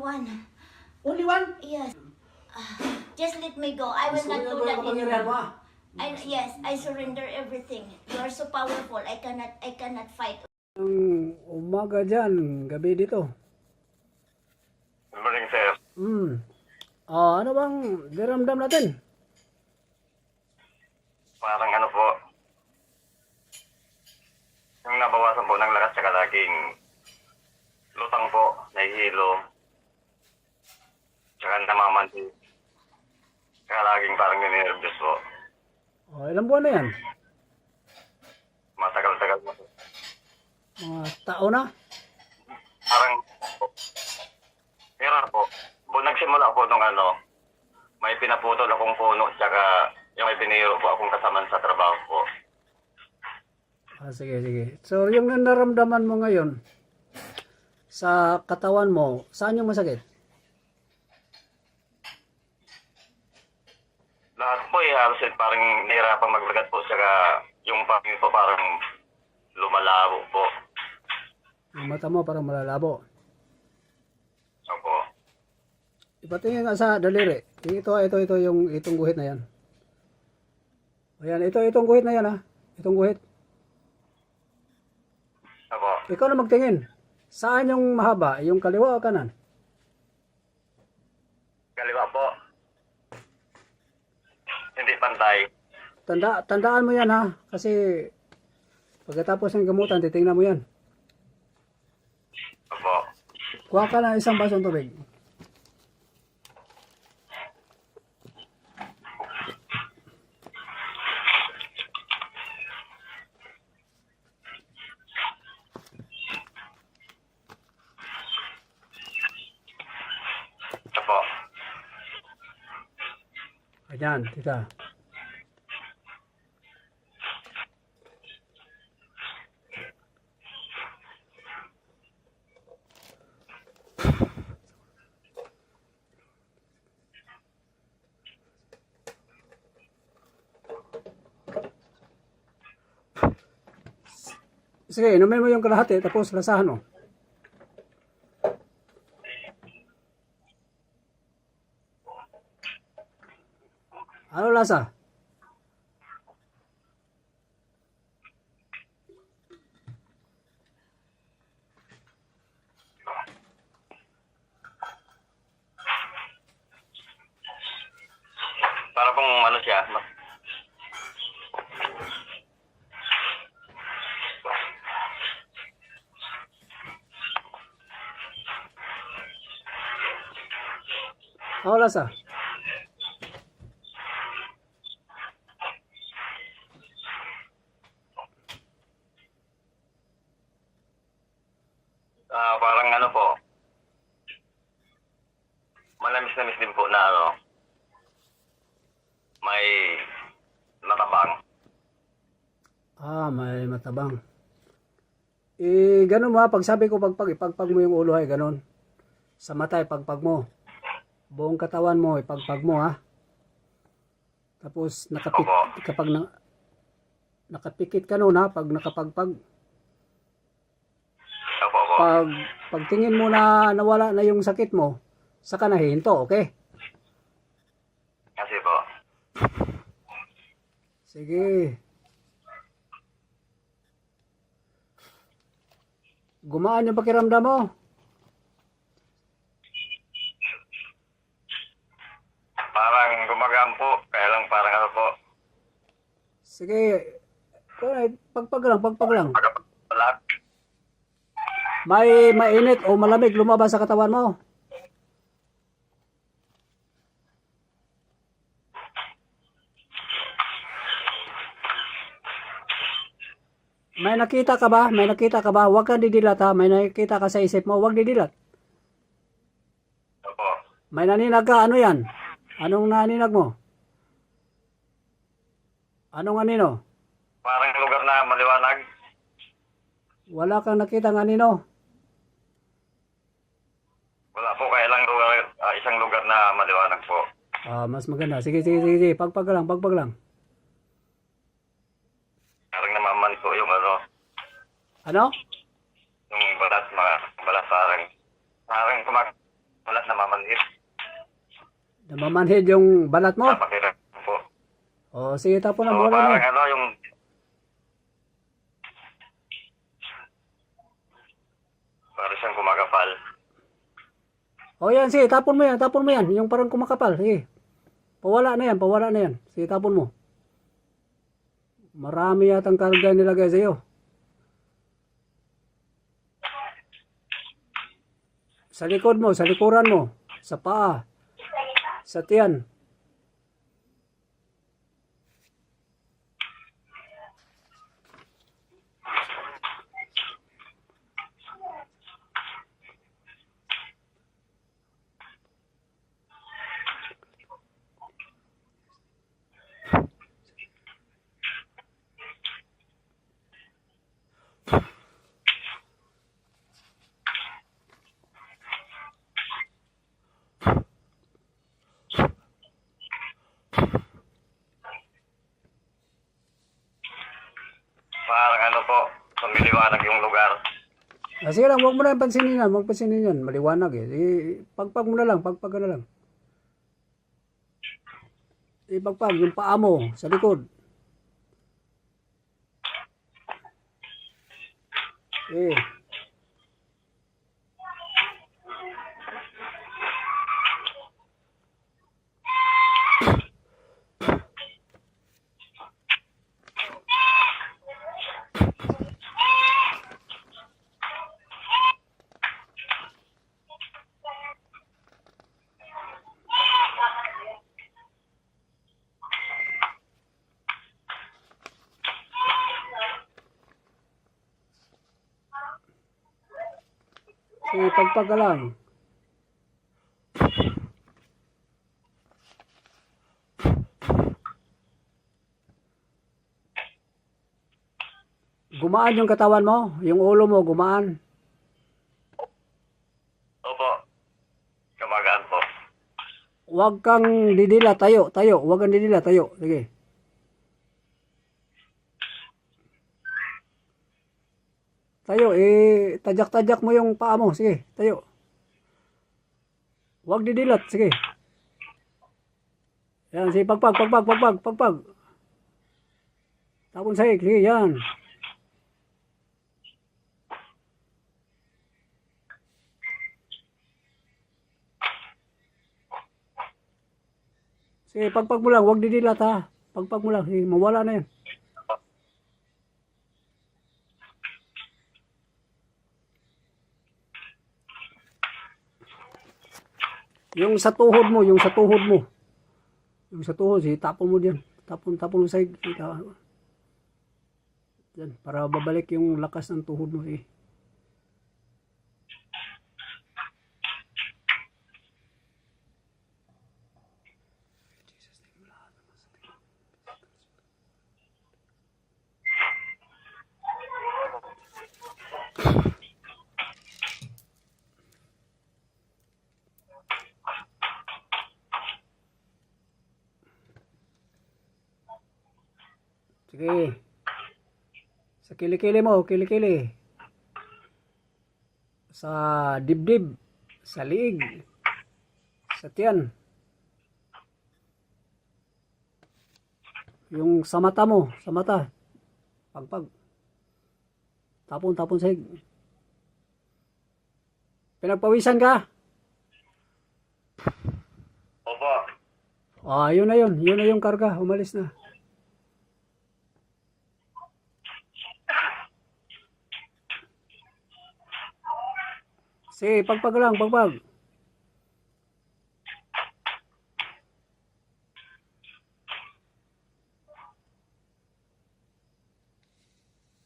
one. Only one? Yes. Just let me go. I will not do that anymore. Yes, I surrender everything. You are so powerful. I cannot fight. Umaga dyan, gabi dito. Good morning, sir. Ano bang diramdam natin? Parang ano po, yung nabawasan po ng lakas tsaka laging lutang po, nahihilo, tsaka namamanti, tsaka laging parang ninervous po. Ilang buwan na yan? Matagal-tagal po. Mga taon na? Parang, pero po, nagsimula po nung may pinaputol akong puno, tsaka yung may biniro po akong kasaman sa trabaho po. Sige. So, yung nararamdaman mo ngayon sa katawan mo, saan yung masakit? Lahat po halos parang nahirapan maglagat po, tsaka yung pangin po parang lumalabo po. Yung mata mo parang malalabo. Opo. Ipatingin nga sa daliri. Ito yung itong guhit na yan. Ayan, itong guhit na yan ha. Itong guhit. Opo. Ikaw na magtingin. Saan yung mahaba? Yung kaliwa o kanan? Kaliwa po. Hindi pantay. Tandaan mo yan ha. Kasi pagkatapos ng gamutan, titingnan mo yan. Opo. Kuha ka ng isang basong tubig. Opo. Ayan, tita. Sige, inumin mo yung kalahati tapos lasahan mo. Ano lasa? Para pong siya. Ano lasa? Parang po. Malamis-lamis din po na may natabang. May matabang. Ganun mo ha. Pag sabi ko ipagpag mo yung ulo ay ganun. Sa mata ipagpag mo. Buong katawan mo ipagpag mo ha. Tapos kapag nakapikit ka nun ha. Pag nakapagpag. Opo. Pagtingin mo na nawala na yung sakit mo, saka na hihinto, okay? Kasi po. Sige. Gumaan yung pakiramdam mo. Parang gumagaan po. Kaya lang parang po. Sige. Pagpag lang. Wala. May mainit o malamig lumabas sa katawan mo. May nakita ka ba? Huwag kang didilat ha. May nakita ka sa isip mo. Huwag didilat. Opo. May naninag ka. Ano yan? Anong naninag mo? Anong anino? Parang lugar na maliwanag. Wala kang nakita ng anino. Wala po, kaya lang isang lugar na maliwanag po. Mas maganda. Sige. Pagpag lang. Parang namaman po yung Ano? yung balat parang Wala namamanhid. Namamanhid yung balat mo? Sa pakiram po. O, sige, tapon na, So, wala na. parang ano yung... Para siyang kumakapal. O yan, sige, tapon mo yan, tapon mo yan. Yung parang kumakapal, sige. Pawala na yan, pawala na yan. Sige, tapon mo. Marami yatang karga nilagay sa'yo. Sa likod mo, sa likuran mo, sa paa, sa tiyan. Parang ano po, sumiliwanag yung lugar. Ah, sige lang, huwag mo na pansinin yan, huwag pansinin yan. Maliwanag eh. Sige, pagpag mo na lang, pagpag ka na lang. Ipagpag, yung paa mo, sa likod. Eh. Sige, pagpag ka lang. Gumaan yung katawan mo, yung ulo mo gumaan. Opo. Gumagaan po. Huwag kang didila, tayo, tayo. Huwag kang didila, tayo. Sige. Tayo, tajak-tajak mo yung paa mo. Sige, tayo. Huwag didilat, sige. Yan, sige, pagpag. Tapon sahig, sige, yan. Sige, pagpag mo lang, huwag didilat ha. Pagpag mo lang, sige, mawala na yan. Yung sa tuhod mo, yung sa tuhod mo. Yung sa tuhod, sige, tapon mo diyan. Tapon mo sahig. Yan, para babalik yung lakas ng tuhod mo, sige. Sige. Sa kilikili mo, kilikili. Sa dibdib, sa liig, sa tiyan. Yung sa mata mo, sa mata. Pagpag. Tapon sahig. Pinagpawisan ka? Opo. Ah, yun na yun. Yun na yung karga. Umalis na. Sige, pagpag lang, pagpag.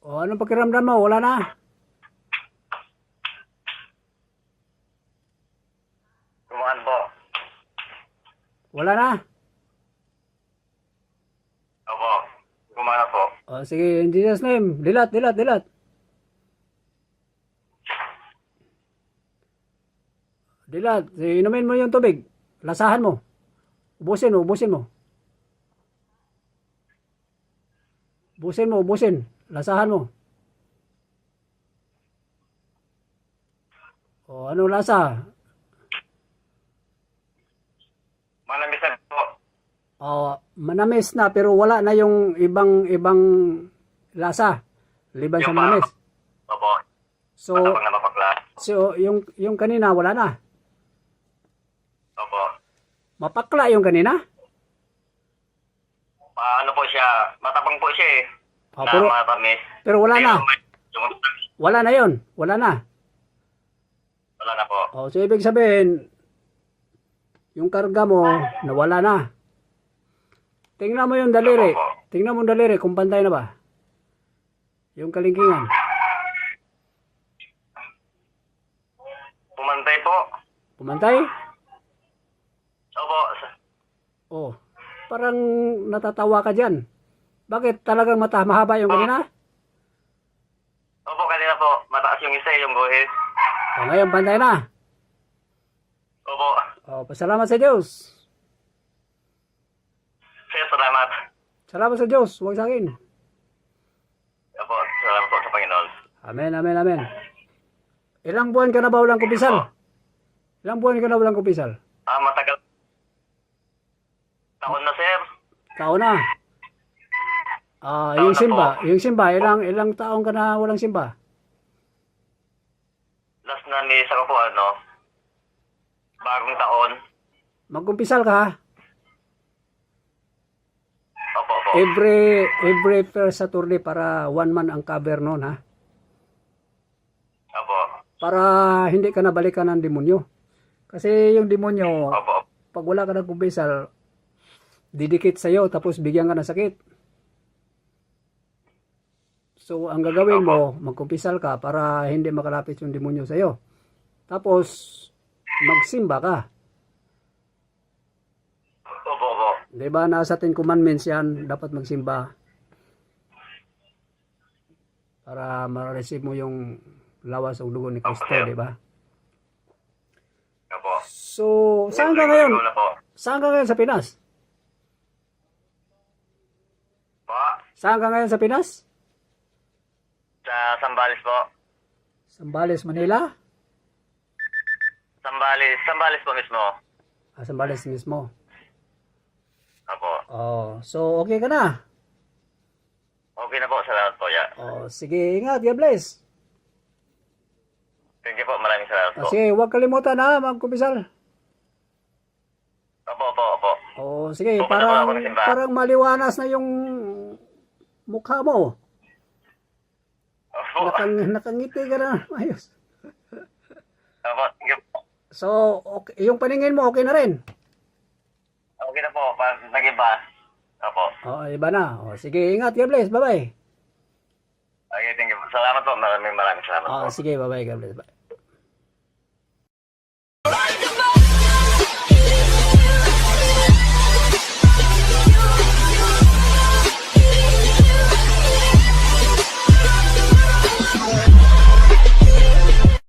O, anong pakiramdam mo? Wala na? Gumaan po. Wala na? Opo. Gumana po. O, sige, in Jesus name. Dilat. Dilat, inumin mo yung tubig. Lasahan mo. Ubusin mo. Ubusin. Lasahan mo. O, ano lasa? Manamis na pero wala na yung ibang lasa. Liban sa Yung manamis. Opo. So, Matabang na mapakla. yung kanina wala na. Opo. Mapakla yung kanina? Ano po siya, matabang po siya eh. Na Pero, matamis. pero wala na. Yung, Wala na yon. Wala na. wala na po. So ibig sabihin, yung karga mo, nawala na. Tingnan mo yung daliri. Opo. Tingnan mo yung daliri kung pantay na ba. Yung kalingkingan. Pumantay po. Pumantay? Opo. Oh, parang natatawa ka dyan. Bakit talagang mahaba yung kanina? Opo, kanina po. Mataas yung isa yung guhit. Ngayon pantay na. Opo. Pasalamat sa Diyos. Sir, salamat. Salamat sa Diyos, huwag sa akin. Opo, salamat po sa Panginoon. Amen, amen, amen. Ilang buwan ka na ba walang kumpisal? Ilang buwan ka na walang kumpisal? Matagal. Taon na, sir. Taon na. Yung simba, ilang taon ka na walang simba? Last na misa ko po, bagong taon. Magkumpisal ka ha? Opo, opo. Every first Saturday para 1 month ang cover noon ha? Opo. Para hindi ka nabalikan ng demonyo. Kasi yung demonyo, Opo. pag wala ka ng kumpisal, didikit sa'yo tapos bigyan ka ng sakit. So, ang gagawin mo, magkumpisal ka para hindi makalapit yung demonyo sa'yo. Tapos, magsimba ka. Opo, opo. Diba, nasa 10 commandments yan, dapat magsimba. Para ma-receive mo yung lawas o dugo ni Kristo, diba? Opo. So, saan ka ngayon? Wala po. Saan ka ngayon sa Pinas? Pa? Saan ka ngayon sa Pinas? Sa Sambales po. Sambales, Manila? Sambales po mismo. Sambales mismo. Opo. So okay ka na? Okay na po, salamat po. Yeah. Sige, ingat, God bless. Thank you po, maraming salamat po. Sige, huwag kalimutan na, magkumpisal. Opo, opo, opo. Sige, Okay na po ako parang, ng simbahan. parang maliwanas na yung mukha mo. Opo. Nakangiti ka na, ayos. Opo, thank you po. So, okay, yung paningin mo, okay na rin. Okay na po, nag-iba. Opo. Iba na. Sige, ingat, God bless, bye-bye. Okay, thank you. Salamat po, maraming salamat po. Sige, bye-bye, God bless, bye.